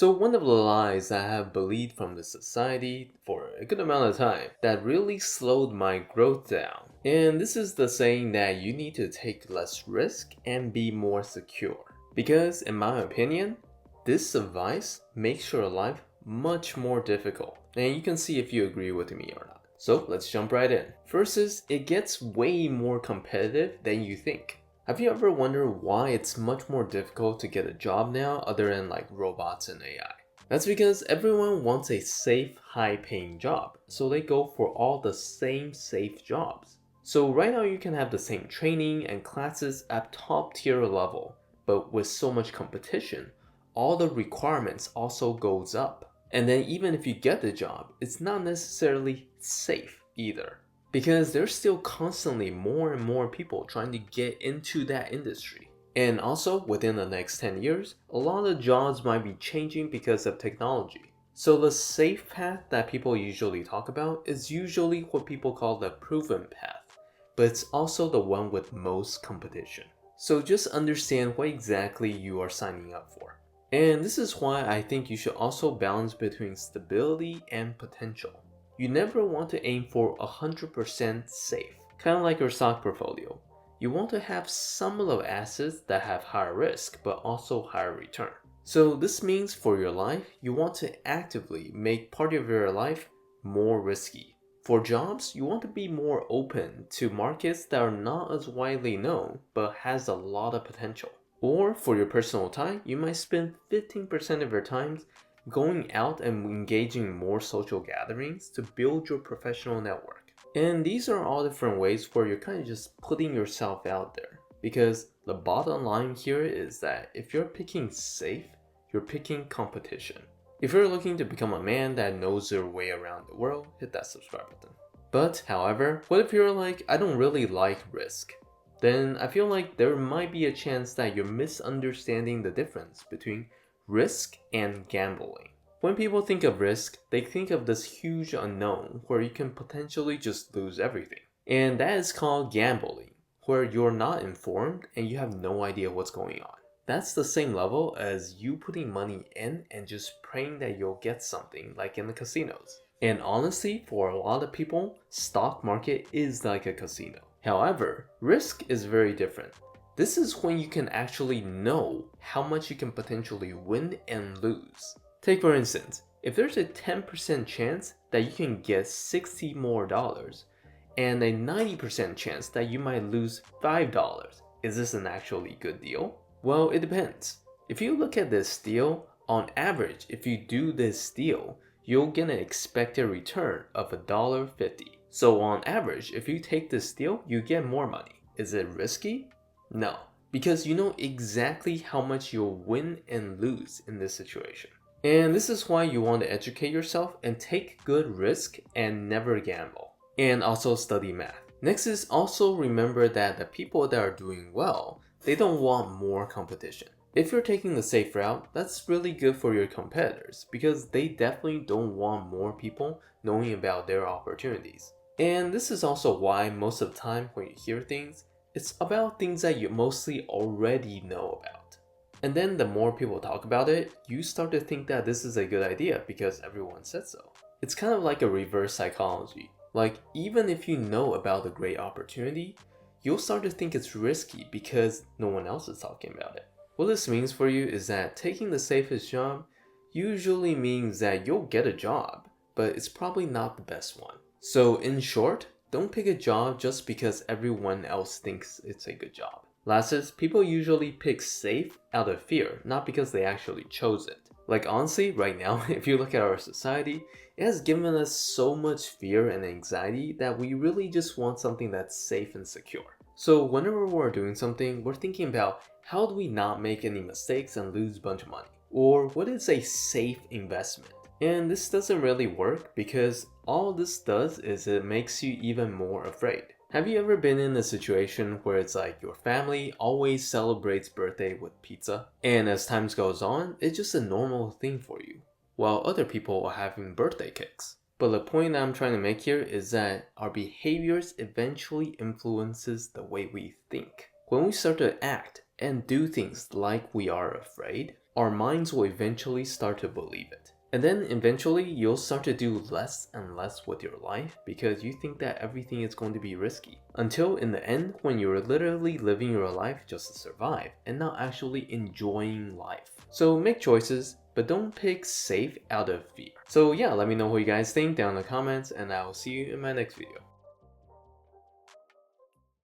So one of the lies I have believed from the society for a good amount of time that really slowed my growth down. And this is the saying that you need to take less risk and be more secure. Because in my opinion, this advice makes your life much more difficult. And you can see if you agree with me or not. So let's jump right in. First is, it gets way more competitive than you think. Have you ever wondered why it's much more difficult to get a job now other than like robots and AI? That's because everyone wants a safe, high-paying job, so they go for all the same safe jobs. So right now you can have the same training and classes at top tier level, but with so much competition, all the requirements also goes up. And then even if you get the job, it's not necessarily safe either. Because there's still constantly more and more people trying to get into that industry. And also, within the next 10 years, a lot of jobs might be changing because of technology. So the safe path that people usually talk about is usually what people call the proven path, but it's also the one with most competition. So just understand what exactly you are signing up for. And this is why I think you should also balance between stability and potential. You never want to aim for 100% safe, kind of like your stock portfolio. You want to have some of the assets that have higher risk but also higher return. So this means for your life, you want to actively make part of your life more risky. For jobs, you want to be more open to markets that are not as widely known but has a lot of potential. Or for your personal time, you might spend 15% of your time going out and engaging in more social gatherings to build your professional network. And these are all different ways where you're kind of just putting yourself out there. Because the bottom line here is that if you're picking safe, you're picking competition. If you're looking to become a man that knows their way around the world, hit that subscribe button. But however, what if you're like, I don't really like risk? Then I feel like there might be a chance that you're misunderstanding the difference between risk and gambling. When people think of risk, they think of this huge unknown where you can potentially just lose everything. And that is called gambling, where you're not informed and you have no idea what's going on. That's the same level as you putting money in and just praying that you'll get something like in the casinos. And honestly, for a lot of people, stock market is like a casino. However, risk is very different. This is when you can actually know how much you can potentially win and lose. Take for instance, if there's a 10% chance that you can get $60 more and a 90% chance that you might lose $5, is this an actually good deal? Well, it depends. If you look at this deal, on average, if you do this deal, you'll get an expected return of $1.50. So on average, if you take this deal, you get more money. Is it risky? No, because you know exactly how much you'll win and lose in this situation. And this is why you want to educate yourself and take good risk and never gamble. And also study math. Next is also remember that the people that are doing well, they don't want more competition. If you're taking the safe route, that's really good for your competitors because they definitely don't want more people knowing about their opportunities. And this is also why most of the time when you hear things, it's about things that you mostly already know about. And then the more people talk about it, you start to think that this is a good idea because everyone said so. It's kind of like a reverse psychology. Like even if you know about the great opportunity, you'll start to think it's risky because no one else is talking about it. What this means for you is that taking the safest job usually means that you'll get a job, but it's probably not the best one. So in short, don't pick a job just because everyone else thinks it's a good job. Last is, people usually pick safe out of fear, not because they actually chose it. Like honestly, right now, if you look at our society, it has given us so much fear and anxiety that we really just want something that's safe and secure. So whenever we're doing something, we're thinking about how do we not make any mistakes and lose a bunch of money? Or what is a safe investment? And this doesn't really work because all this does is it makes you even more afraid. Have you ever been in a situation where it's like your family always celebrates birthday with pizza? And as time goes on, it's just a normal thing for you, while other people are having birthday cakes. But the point I'm trying to make here is that our behaviors eventually influences the way we think. When we start to act and do things like we are afraid, our minds will eventually start to believe it. And then eventually you'll start to do less and less with your life because you think that everything is going to be risky. Until in the end, when you're literally living your life just to survive and not actually enjoying life. So make choices, but don't pick safe out of fear. So yeah, let me know what you guys think down in the comments, and I will see you in my next video.